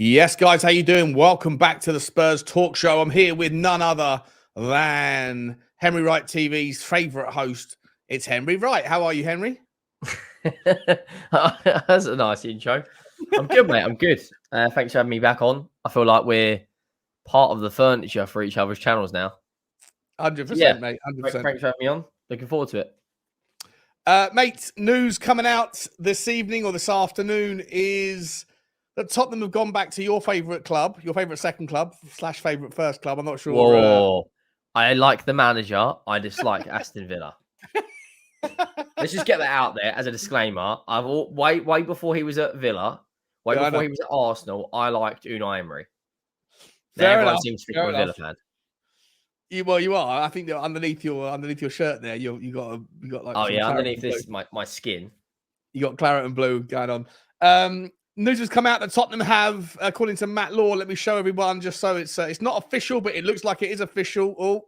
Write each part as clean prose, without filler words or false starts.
Yes, guys, how you doing? Welcome back to the Spurs Talk Show. I'm here with none other than Henry Wright TV's favourite host. It's Henry Wright. How are you, Henry? That's a nice intro. I'm good, mate. I'm good. Thanks for having me back on. I feel like we're part of the furniture for each other's channels now. 100%, mate. 100%. Thanks for having me on. Looking forward to it. Mate, news coming out this evening or this afternoon is that Tottenham have gone back to your favourite club, your favourite second club / favourite first club. I'm not sure. Whoa. I like the manager. I dislike Aston Villa. Let's just get that out there as a disclaimer. Way before he was at Villa, before he was at Arsenal, I liked Unai Emery. Now everyone seems to think I'm a Villa fan. You are. I think that underneath your shirt there, you got like. Oh yeah, underneath this my skin. You got claret and blue going on. News has come out that Tottenham have, according to Matt Law. Let me show everyone just so it's not official, but it looks like it is official. Oh,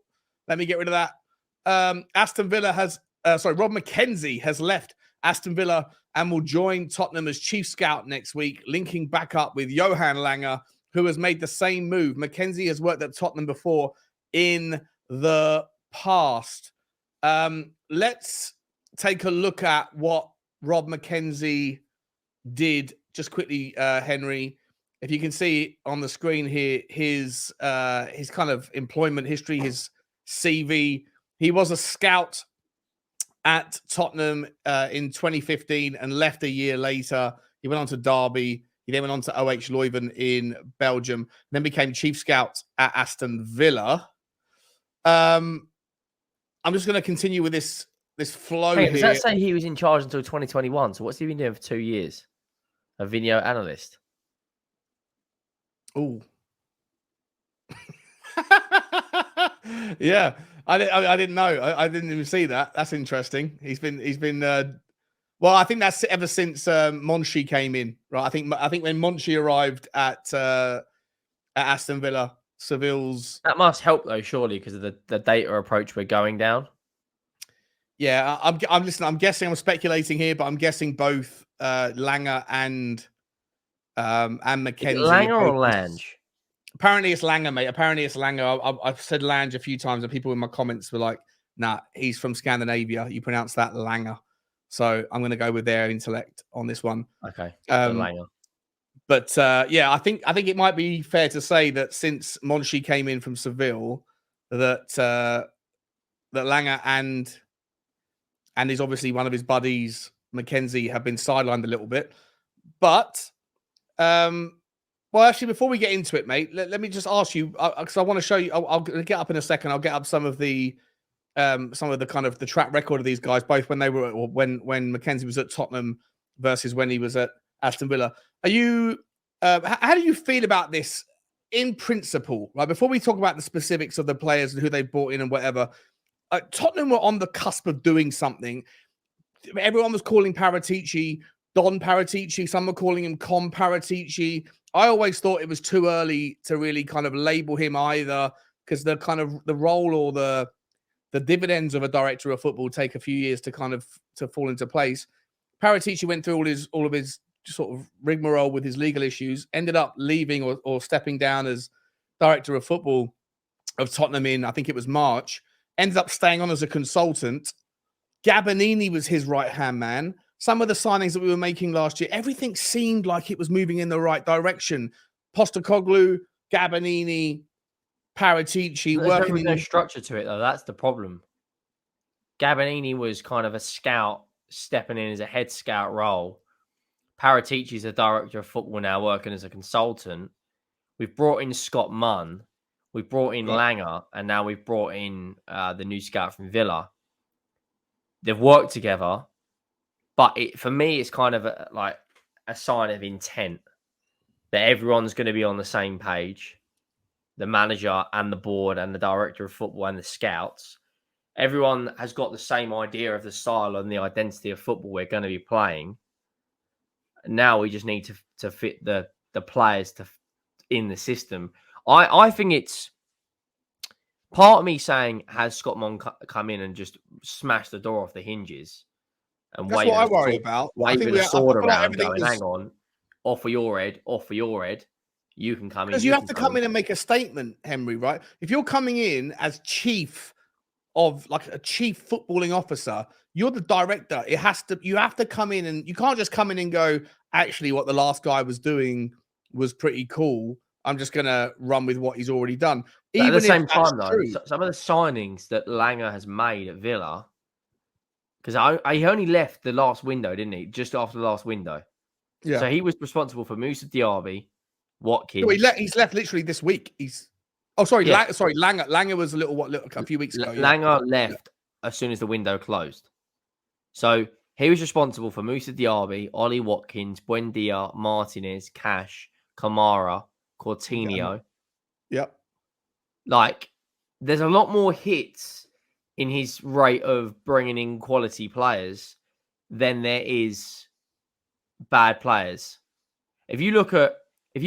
let me get rid of that. Aston Villa has, Rob McKenzie has left Aston Villa and will join Tottenham as chief scout next week, linking back up with Johan Langer, who has made the same move. McKenzie has worked at Tottenham before in the past. Let's take a look at what Rob McKenzie did just quickly, Henry. If you can see on the screen here, his kind of employment history, his CV. He was a scout at Tottenham in 2015 and left a year later. He went on to Derby. He then went on to OH Leuven in Belgium, then became chief scout at Aston Villa. I'm just going to continue with this flow here. Does that say he was in charge until 2021? So what's he been doing for 2 years? A video analyst. Oh, yeah. I didn't know. I didn't even see that. That's interesting. He's been. Well, I think that's ever since Monchi came in, right? I think when Monchi arrived at Aston Villa, Seville's. That must help though, surely, because of the data approach we're going down. Yeah, I'm listening. I'm guessing. I'm speculating here, but I'm guessing both Langer and McKenzie. Langer or Lange? Apparently it's Langer, mate. Apparently it's Langer. I've said Lange a few times, and people in my comments were like, "Nah, he's from Scandinavia. You pronounce that Langer." So I'm going to go with their intellect on this one. Okay, Langer. But yeah, I think it might be fair to say that since Monchi came in from Seville, that Langer and he's obviously one of his buddies, Mackenzie, have been sidelined a little bit. But well, actually, before we get into it, mate, let me just ask you, because I want to show you. I'll get up in a second. I'll get up some of the kind of the track record of these guys, both when they were when Mackenzie was at Tottenham versus when he was at Aston Villa. Are you? How do you feel about this in principle? Right, before we talk about the specifics of the players and who they brought in and whatever, Tottenham were on the cusp of doing something. Everyone was calling Paratici Don Paratici. Some were calling him Com Paratici. I always thought it was too early to really kind of label him either, because the kind of the role or the dividends of a director of football take a few years to kind of to fall into place. Paratici went through all of his sort of rigmarole with his legal issues, ended up leaving or stepping down as director of football of Tottenham in, I think it was March, ended up staying on as a consultant. Gabbanini was his right-hand man. Some of the signings that we were making last year, everything seemed like it was moving in the right direction. Postecoglou, Gabbanini, Paratici, working in no structure to it though. That's the problem. Gabbanini was kind of a scout stepping in as a head scout role. Paratici is a director of football now, working as a consultant. We've brought in Scott Munn, we've brought in Langer, and now we've brought in the new scout from Villa. They've worked together, but for me, it's kind of like a sign of intent that everyone's going to be on the same page. The manager and the board and the director of football and the scouts. Everyone has got the same idea of the style and the identity of football we're going to be playing. Now we just need to fit the players in the system. I think it's part of me saying, has Scott Munn come in and just smashed the door off the hinges? And that's what I worry about. Waving a sword around, going, hang on, off for your head, off for your head. You can come in. Because you have to come in and make a statement, Henry, right? If you're coming in as chief of like a chief footballing officer, you're the director. You have to come in, and you can't just come in and go, actually, what the last guy was doing was pretty cool. I'm just going to run with what he's already done. But Even at the same if that's time, though, true. some of the signings that Langer has made at Villa, because he only left the last window, didn't he? Just after the last window. Yeah. So he was responsible for Moussa Diaby, Watkins. No, he's left literally this week. Langer. Langer was a few weeks ago. Langer left as soon as the window closed. So he was responsible for Moussa Diaby, Ollie Watkins, Buendia, Martinez, Cash, Kamara, Coutinho. Yep. Like, there's a lot more hits in his rate of bringing in quality players than there is bad players. If you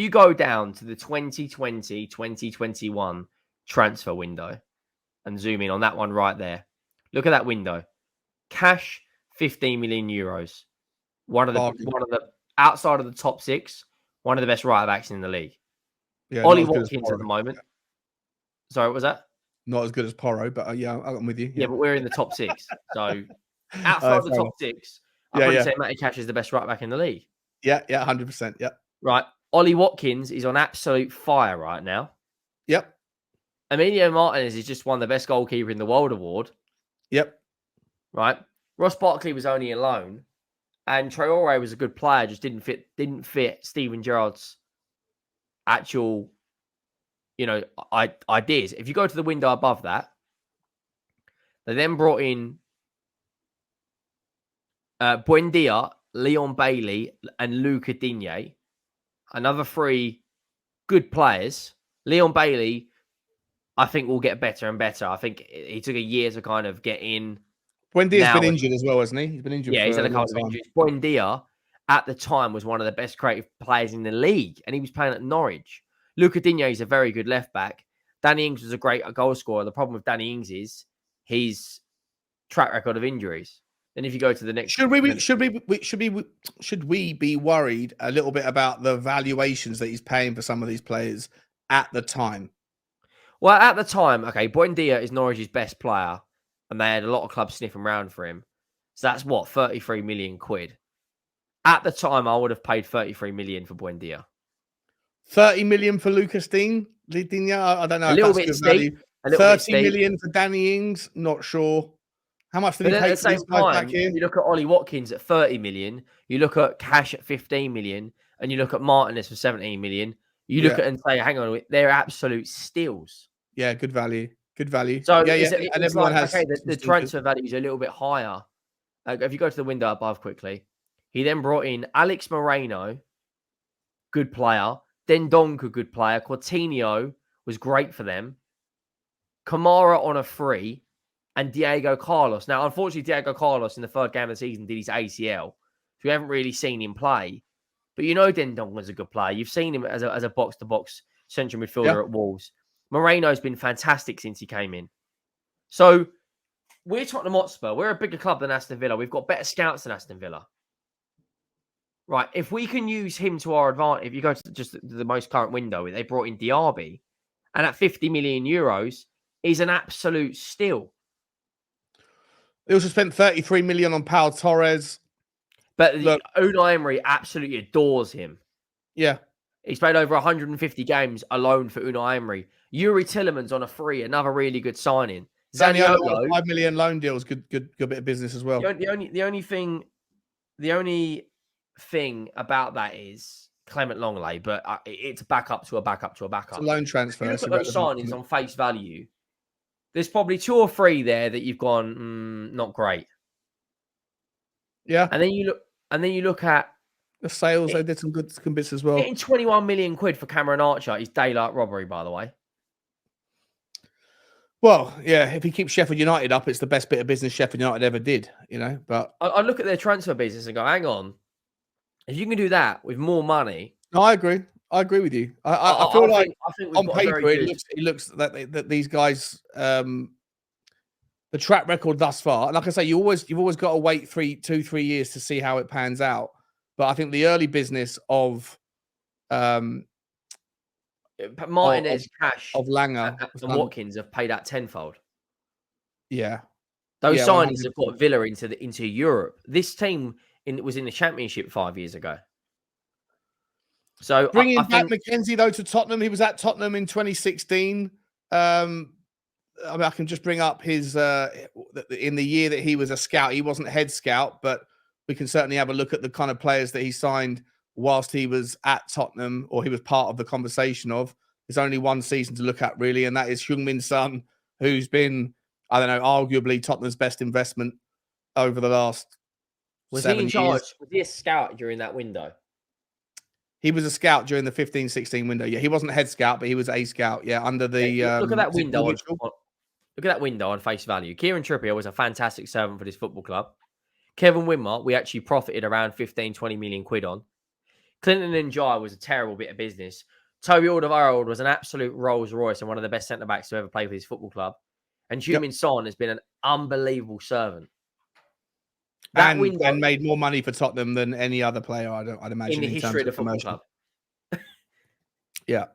go down to the 2020-2021 transfer window and zoom in on that one right there, look at that window. Cash, 15 million euros. One of the outside of the top six, one of the best right backs in the league. Yeah, Ollie Watkins at the moment. Sorry, what was that? Not as good as Porro, but yeah, I'm with you. Yeah, but we're in the top six. So outside of the top six, I'd probably say Matty Cash is the best right back in the league. Yeah, 100%. Yeah. Right. Ollie Watkins is on absolute fire right now. Yep. Emilio Martinez is just won the best goalkeeper in the world award. Yep. Right. Ross Barkley was only a loan, and Traore was a good player, just didn't fit Steven Gerrard's actual, ideas. If you go to the window above that, they then brought in Buendia, Leon Bailey, and Luca Digne. Another three good players. Leon Bailey, I think, will get better and better. I think he took a year to kind of get in. Buendia's been injured as well, hasn't he? He's been injured. Yeah, he's had a couple of injuries. Buendia, at the time, was one of the best creative players in the league, and he was playing at Norwich. Luca Digne is a very good left back. Danny Ings was a great goal scorer. The problem with Danny Ings is his track record of injuries. And if you go to the next, should we be worried a little bit about the valuations that he's paying for some of these players at the time? Well, at the time, okay, Buendia is Norwich's best player, and they had a lot of clubs sniffing around for him. So that's what, 33 million quid. At the time, I would have paid 33 million for Buendia. 30 million for Lucas Digne? I don't know. A little bit steep. 30 million for Danny Ings? Not sure. How much did he pay for this guy back here? You look at Ollie Watkins at 30 million, you look at Cash at 15 million, and you look at Martinez for 17 million. You look at and say, hang on, they're absolute steals. Yeah, good value. Good value. So and everyone has the transfer value is a little bit higher. If you go to the window above quickly, he then brought in Alex Moreno, good player. Dendonka, good player. Coutinho was great for them. Kamara on a free. And Diego Carlos. Now, unfortunately, Diego Carlos in the third game of the season did his ACL. So we haven't really seen him play. But you know Dendonka's a good player. You've seen him as a box-to-box central midfielder at Wolves. Moreno's been fantastic since he came in. So we're Tottenham Hotspur. We're a bigger club than Aston Villa. We've got better scouts than Aston Villa. Right. If we can use him to our advantage, if you go to just the most current window, they brought in Diaby. And at 50 million euros, he's an absolute steal. They also spent 33 million on Pau Torres. But Unai Emery absolutely adores him. Yeah. He's played over 150 games alone for Unai Emery. Yuri Tillemans on a free, another really good signing. Zaniolo, 5 million loan deals, good bit of business as well. The only thing about that is Clement Longley, but it's a backup to a backup to a backup. It's a loan transfer. If you look at those signings on face value, there's probably two or three there that you've gone not great. Yeah, and then you look at the sales. They did some good bits as well. Getting 21 million quid for Cameron Archer is daylight robbery, by the way. Well, yeah, if he keeps Sheffield United up, it's the best bit of business Sheffield United ever did. But I look at their transfer business and go, hang on, if you can do that with more money. No, I agree. I agree with you. I feel like on paper it looks that these guys, the track record thus far. Like I say, you've always got to wait 3 years to see how it pans out. But I think the early business of Martinez, Cash, of Langer and Watkins have paid out tenfold. Yeah. Those Yeah, signings have 100%. got Villa into Europe. This team was in the Championship 5 years ago. So Bringing I back think McKenzie though to Tottenham, he was at Tottenham in 2016. I mean, I can just bring up his in the year that he was a scout. He wasn't head scout, but we can certainly have a look at the kind of players that he signed whilst he was at Tottenham, or he was part of the conversation of. There's only one season to look at, really, and that is Heung-min Son, who's been, I don't know, arguably Tottenham's best investment over the last was 7 he in years. charge? Was he a scout during that window? He was a scout during the 15-16 window. Yeah, he wasn't a head scout, but he was a scout. Yeah, under the look at that is it window. Paul Look at that window on face value. Kieran Trippier was a fantastic servant for this football club. Kevin Winmar, we actually profited around 15, 20 million quid on. Clinton Njai was a terrible bit of business. Toby Alderweireld was an absolute Rolls Royce and one of the best centre backs to ever play for this football club. And Heung-min Son has been an unbelievable servant. That window and made more money for Tottenham than any other player, I'd imagine, in the history of the football club. Yeah.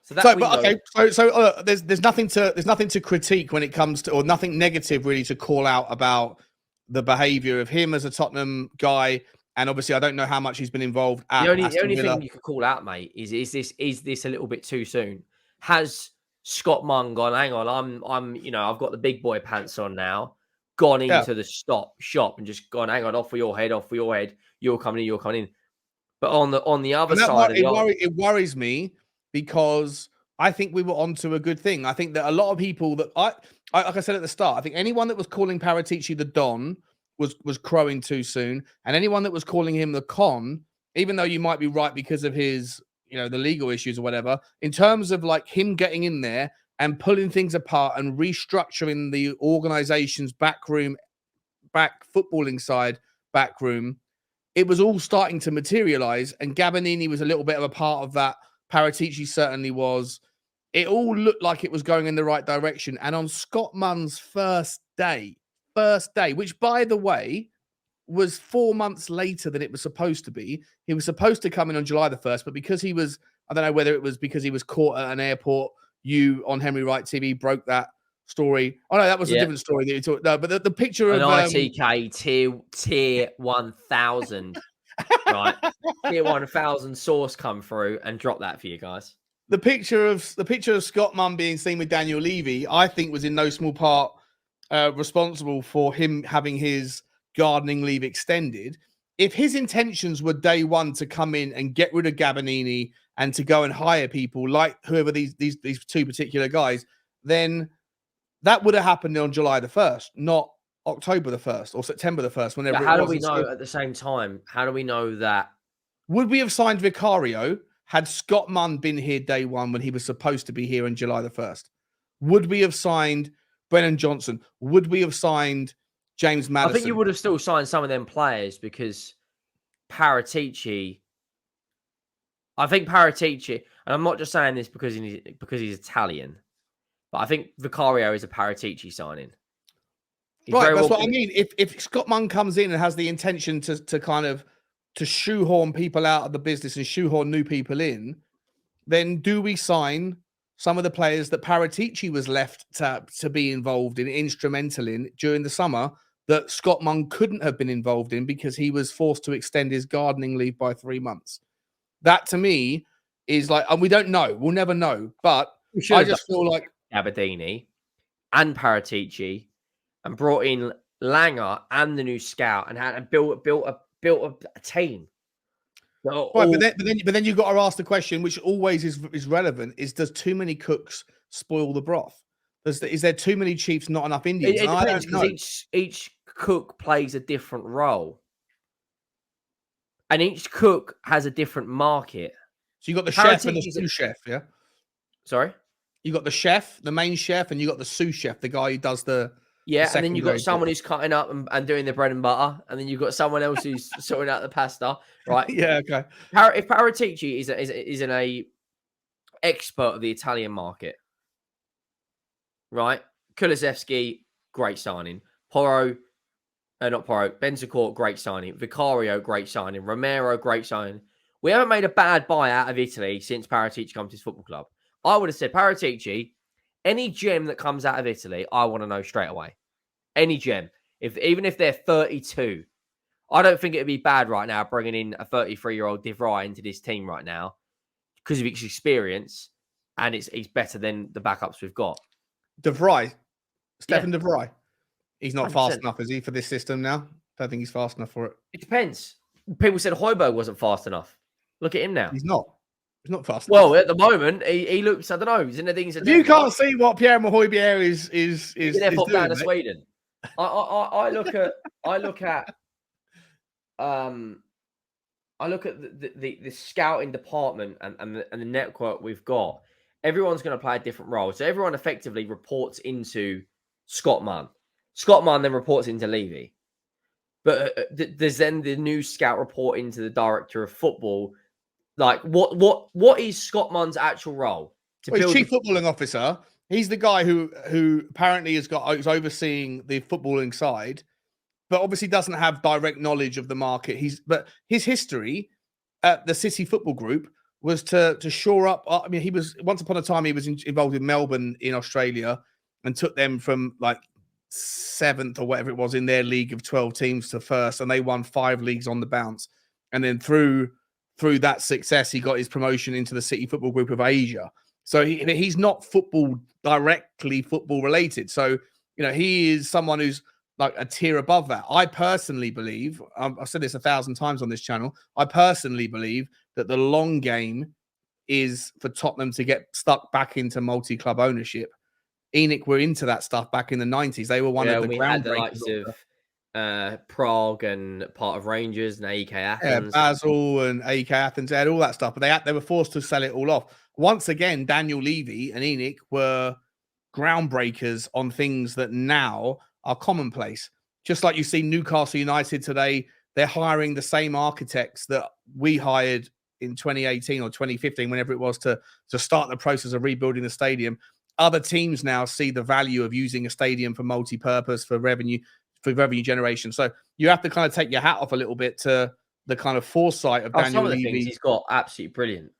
So there's nothing to critique when it comes to, or nothing negative really to call out about the behaviour of him as a Tottenham guy. And obviously, I don't know how much he's been involved at the only thing you could call out, mate, is this a little bit too soon? Has Scott Munn gone, hang on, I'm I've got the big boy pants on now, gone into the shop and just gone, hang on, off for your head, you're coming in. But on the other side of it worries me, because I think we were onto a good thing. I think that a lot of people that I like I said at the start, I think anyone that was calling Paratici the Don was crowing too soon, and anyone that was calling him the Con, even though you might be right because of his, the legal issues or whatever, in terms of like him getting in there and pulling things apart and restructuring the organization's back footballing side back room, it was all starting to materialize, and Gabbanini was a little bit of a part of that. Paratici certainly was. It all looked like it was going in the right direction. And on Scott Munn's first day, which, by the way, was 4 months later than it was supposed to be. He was supposed to come in on July the 1st, but because he was, I don't know whether it was because he was caught at an airport, you on Henry Wright TV broke that story. Oh, no, that was a different story that you talked. No, but the picture of an ITK tier 1000, right? Tier 1000 source come through and drop that for you guys. The picture of Scott Munn being seen with Daniel Levy, I think, was in no small part responsible for him having his gardening leave extended. If his intentions were day one to come in and get rid of Gabbanini and to go and hire people like whoever these two particular guys, then that would have happened on July the 1st, not October the 1st or September the 1st, whenever it was. How do we know at the same time? How do we know that? Would we have signed Vicario had Scott Munn been here day one when he was supposed to be here on July the 1st? Would we have signed Brennan Johnson? Would we have signed James Maddison? I think you would have still signed some of them players, because Paratici, and I'm not just saying this because he's Italian, but I think Vicario is a Paratici signing. Right, that's what I mean. If Scott Munn comes in and has the intention to kind of to shoehorn people out of the business and shoehorn new people in, then do we sign some of the players that Paratici was left to be involved in, instrumental in during the summer, that Scott Munn couldn't have been involved in because he was forced to extend his gardening leave by 3 months? That to me is like, and we don't know, we'll never know, but I just feel like Gabbanini and Paratici and brought in Langer and the new scout and had built a team. Right, but then you've got to ask the question, which always is relevant: is does too many cooks spoil the broth? Is there too many chiefs, not enough Indians? It depends, because each cook plays a different role, and each cook has a different market. So you got the chef and the sous chef, yeah. Sorry, you got the chef, the main chef, and you got the sous chef, the guy who does the. Yeah, and then you've got someone who's cutting up and doing the bread and butter, and then you've got someone else who's sorting out the pasta, right? Yeah, okay. If Paratici is an expert of the Italian market, right? Kulusevski, great signing. Bentancur, great signing. Vicario, great signing. Romero, great signing. We haven't made a bad buy out of Italy since Paratici comes to his football club. I would have said, Paratici, any gem that comes out of Italy, I want to know straight away. Any gem. Even if they're 32, I don't think it'd be bad right now bringing in a 33-year-old De Vrij into this team right now because of his experience, and he's better than the backups we've got. De Vrij, Stefan De Vrij. He's not 100%. fast enough, is he, for this system now? Don't think he's fast enough for it. It depends. People said Højbjerg wasn't fast enough. Look at him now. He's not. He's not fast Well, enough. at the moment, he looks, I don't know, he's in the things. If you can't see what Pierre Højbjerg is doing, down to mate. Sweden. I look at the scouting department and the network we've got. Everyone's going to play a different role. So everyone effectively reports into Scott Munn. Scott Munn then reports into Levy. But there's then the new scout report into the director of football. Like, what is Scott Munn's actual role? He's chief footballing officer. He's the guy who apparently is overseeing the footballing side, but obviously doesn't have direct knowledge of the market. But his history at the City Football Group was to shore up. I mean, he was once upon a time he was involved with Melbourne in Australia and took them from like 7th or whatever it was in their league of 12 teams to first, and they won 5 leagues on the bounce. And then through that success, he got his promotion into the City Football Group of Asia. So he's not directly football related. So, he is someone who's like a tier above that. I personally believe, I've said this 1,000 times on this channel, I personally believe that the long game is for Tottenham to get stuck back into multi-club ownership. ENIC were into that stuff back in the 90s. They were one of the groundbreakers. The likes of Prague and part of Rangers and AEK Athens. Yeah, Basel and AEK Athens. They had all that stuff, but they were forced to sell it all off. Once again, Daniel Levy and ENIC were groundbreakers on things that now are commonplace. Just like you see Newcastle United today, they're hiring the same architects that we hired in 2018 or 2015, whenever it was, to start the process of rebuilding the stadium. Other teams now see the value of using a stadium for multi-purpose, for revenue generation. So you have to kind of take your hat off a little bit to the kind of foresight of Daniel some of the Levy. Things he's got absolutely brilliant.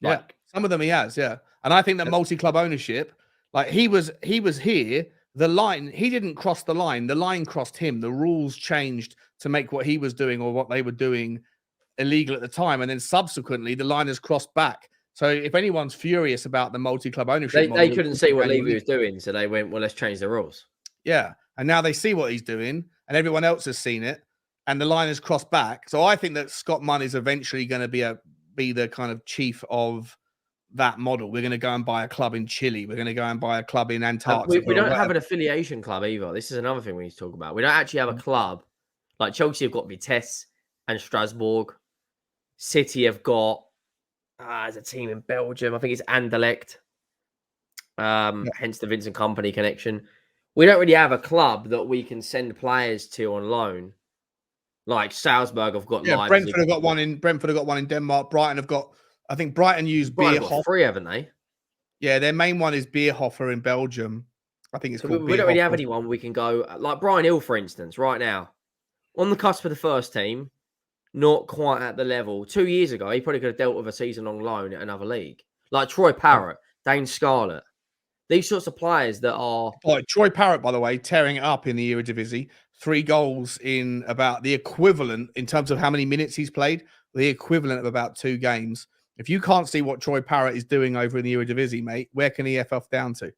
Yeah, some of them he has, yeah. And I think that multi-club ownership, like he was here, the line, he didn't cross the line crossed him. The rules changed to make what he was doing or what they were doing illegal at the time. And then subsequently, the line has crossed back. So if anyone's furious about the multi-club ownership they couldn't see what Levy was doing, so they went, well, let's change the rules. Yeah, and now they see what he's doing, and everyone else has seen it, and the line has crossed back. So I think that Scott Munn is eventually going to be the kind of chief of that model. We're going to go and buy a club in Chile. We're going to go and buy a club in Antarctica. We don't have an affiliation club either. This is another thing we need to talk about. We don't actually have a club. Like Chelsea have got Vitesse and Strasbourg. City have got as a team in Belgium. I think it's Anderlecht. Hence the Vincent Kompany connection. We don't really have a club that we can send players to on loan. Like Salzburg have got. Brentford have got one in Denmark. Brighton have got. I think Brighton use Beerhofer. 3, haven't they? Yeah, their main one is Beerhofer in Belgium. I think it's called. We don't really have anyone we can go like Brian Hill, for instance, right now on the cusp of the first team. Not quite at the level. 2 years ago, he probably could have dealt with a season-long loan at another league. Like Troy Parrott, Dane Scarlett. These sorts of players that are... Oh, Troy Parrott, by the way, tearing it up in the Eredivisie. 3 goals in about the equivalent, in terms of how many minutes he's played, the equivalent of about 2 games. If you can't see what Troy Parrott is doing over in the Eredivisie, mate, where can he F off down to?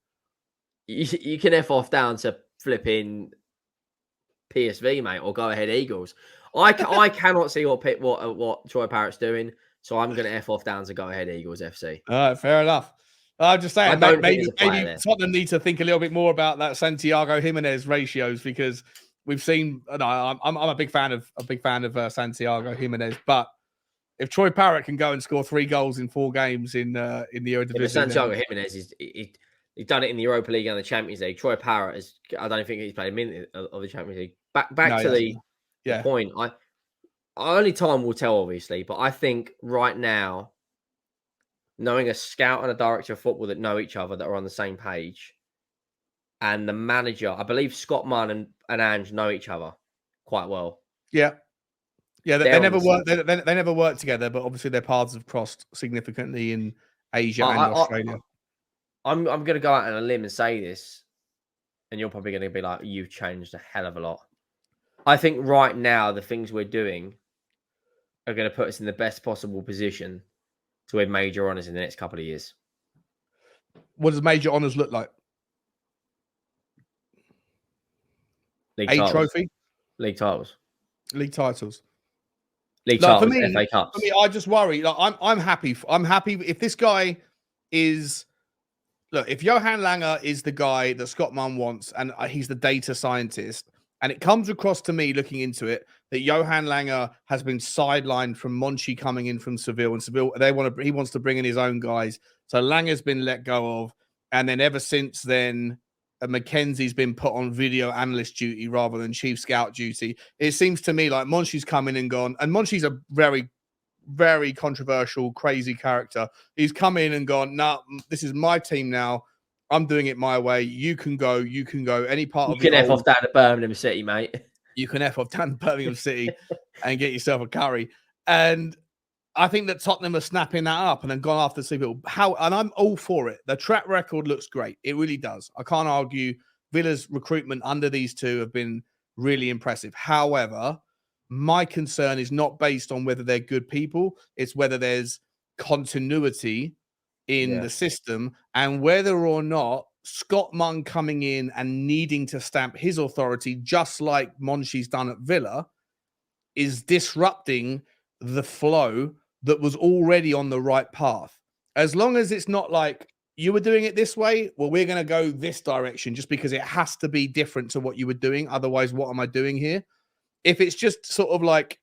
You can F off down to flipping PSV, mate, or Go Ahead Eagles. I cannot see what Troy Parrott's doing, so I'm going to F off down to Go Ahead Eagles FC. All right, fair enough. I'm just saying, maybe Tottenham need to think a little bit more about that Santiago Jimenez ratios, because we've seen. I'm a big fan of Santiago Jimenez, but if Troy Parrott can go and score 3 goals in 4 games in the Eredivisie, Santiago Jimenez he's done it in the Europa League and the Champions League. Troy Parrott is. I don't think he's played a minute of the Champions League. Back to the point. Only time will tell, obviously, but I think right now, knowing a scout and a director of football that know each other, that are on the same page, and the manager, I believe Scott Munn and Ange know each other quite well. Yeah. Yeah, they never worked. They never worked together, but obviously their paths have crossed significantly in Asia and Australia. I'm going to go out on a limb and say this, and you're probably going to be like, "You've changed a hell of a lot." I think right now the things we're doing are going to put us in the best possible position to win major honours in the next couple of years. What does major honours look like? League A titles. trophy, league titles, league titles. league titles. For me, FA Cups. For me, I just worry. Like, I'm happy. I'm happy if this guy is. Look, if Johan Langer is the guy that Scott Munn wants, and he's the data scientist, and it comes across to me looking into it that Johan Langer has been sidelined from Monchi coming in from Seville, and Seville he wants to bring in his own guys. So Langer's been let go of, and then ever since then, Mackenzie's been put on video analyst duty rather than chief scout duty. It seems to me like Monchi's come in and gone, and Monchi's a very, very controversial, crazy character. He's come in and gone, nah, this is my team now. I'm doing it my way. You can go. Any part of you can F off down to Birmingham City, mate. You can F off down to Birmingham City and get yourself a curry. And I think that Tottenham are snapping that up and then gone after Seville. And I'm all for it. The track record looks great. It really does. I can't argue. Villa's recruitment under these two have been really impressive. However, my concern is not based on whether they're good people. It's whether there's continuity in the system and whether or not Scott Munn coming in and needing to stamp his authority, just like Monchi's done at Villa, is disrupting the flow that was already on the right path. As long as it's not like you were doing it this way, well, we're going to go this direction just because it has to be different to what you were doing. Otherwise, what am I doing here? If it's just sort of like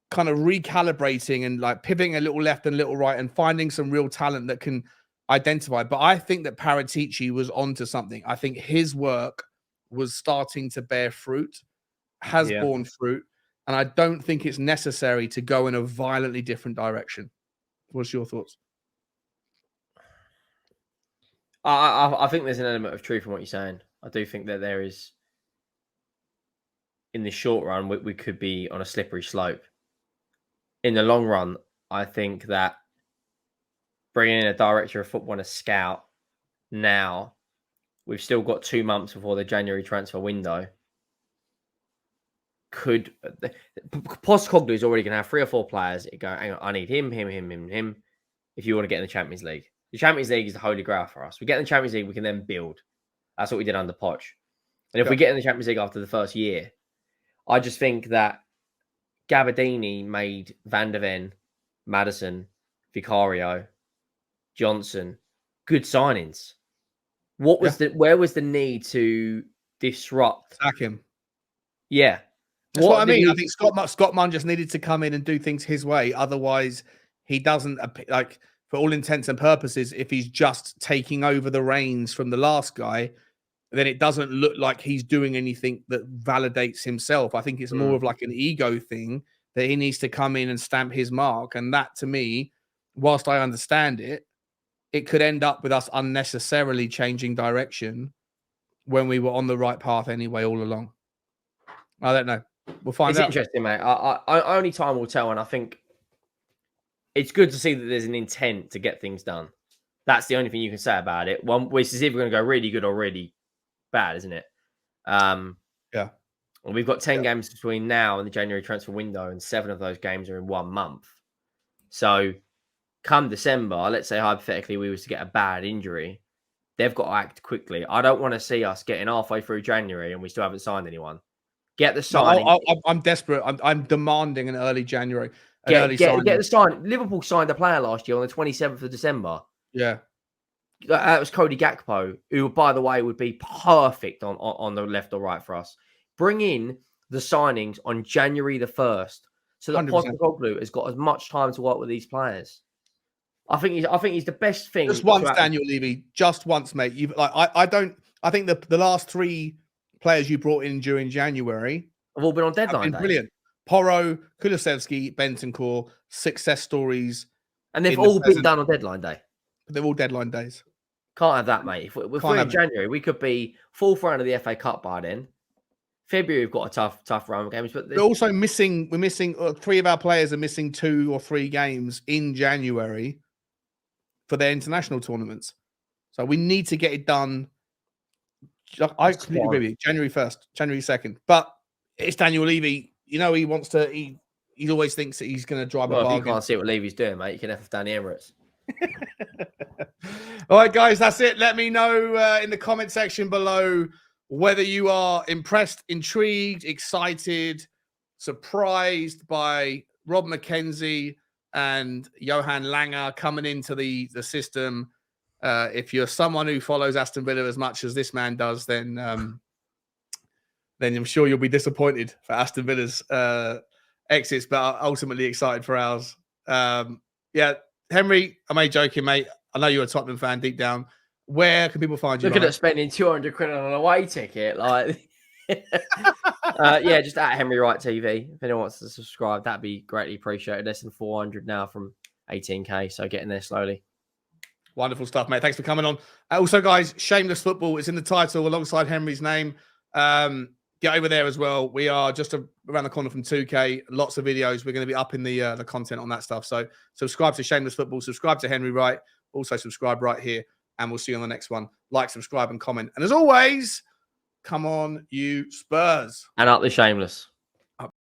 kind of recalibrating and like pivoting a little left and a little right and finding some real talent that can identify. But I think that Paratici was onto something. I think his work was starting to bear fruit, has borne fruit. And I don't think it's necessary to go in a violently different direction. What's your thoughts? I think there's an element of truth in what you're saying. I do think that there is, in the short run, we could be on a slippery slope. In the long run, I think that bringing in a director of football and a scout now, we've still got 2 months before the January transfer window. Postecoglou is already going to have 3 or 4 players that go, hang on, I need him. If you want to get in the Champions League. The Champions League is the holy grail for us. We get in the Champions League, we can then build. That's what we did under Poch. And if we get in the Champions League after the first year, I just think that Gabardini made Van der Ven, Maddison, Vicario, Johnson good signings. Where was the need to disrupt? Sack him. Yeah. That's what I mean. I think Scott Munn just needed to come in and do things his way. Otherwise, he doesn't, like, for all intents and purposes, if he's just taking over the reins from the last guy, then it doesn't look like he's doing anything that validates himself. I think it's more of like an ego thing that he needs to come in and stamp his mark. And that, to me, whilst I understand it, it could end up with us unnecessarily changing direction when we were on the right path anyway all along. I don't know. We'll find out. It's interesting, mate. Only time will tell, and I think it's good to see that there's an intent to get things done. That's the only thing you can say about it. Which is either going to go really good or really bad, isn't it? Yeah. Well, we've got 10 games between now and the January transfer window, and 7 of those games are in 1 month. So come December, let's say hypothetically we was to get a bad injury, they've got to act quickly. I don't want to see us getting halfway through January and we still haven't signed anyone. Get the signing. No, I'm desperate. I'm demanding an early January. Get the sign. Liverpool signed a player last year on the 27th of December. Yeah. That was Cody Gakpo, who, by the way, would be perfect on the left or right for us. Bring in the signings on January the 1st so that Postecoglou has got as much time to work with these players. I think he's the best thing. Just once, Daniel Levy. Just once, mate. I think the last 3 players you brought in during January have all been on deadline day. Brilliant. Porro, Kulusevski, Bentancur, success stories. And they've all been done on deadline day. They're all deadline days. Can't have that, mate. If we're in January, we could be 4th round of the FA Cup by then, February we've got a tough run of games, but we're also missing. We're missing 3 of our players are missing 2 or 3 games in January for their international tournaments. So we need to get it done. I completely agree with you. January 1st, January 2nd. But it's Daniel Levy. You know, he wants to. He always thinks that he's going to drive a bargain. If you can't see what Levy's doing, mate, you can F down the Emirates. All right, guys, that's it. Let me know in the comment section below whether you are impressed, intrigued, excited, surprised by Rob McKenzie and Johan Langer coming into the system. If you're someone who follows Aston Villa as much as this man does, then I'm sure you'll be disappointed for Aston Villa's exits, but ultimately excited for ours. Yeah, Henry, I'm only joking, mate. I know you're a Tottenham fan deep down. Where can people find you? Looking at spending 200 quid on an away ticket, like, yeah, just at Henry Wright TV. If anyone wants to subscribe, that'd be greatly appreciated. Less than 400 now from 18k, so getting there slowly. Wonderful stuff, mate. Thanks for coming on. Also, guys, Shameless Football is in the title alongside Henry's name. Get over there as well. We are just around the corner from 2K. Lots of videos. We're going to be up in the content on that stuff. So subscribe to Shameless Football. Subscribe to Henry Wright. Also subscribe right here. And we'll see you on the next one. Like, subscribe, and comment. And as always, come on, you Spurs. And up the Shameless. Up.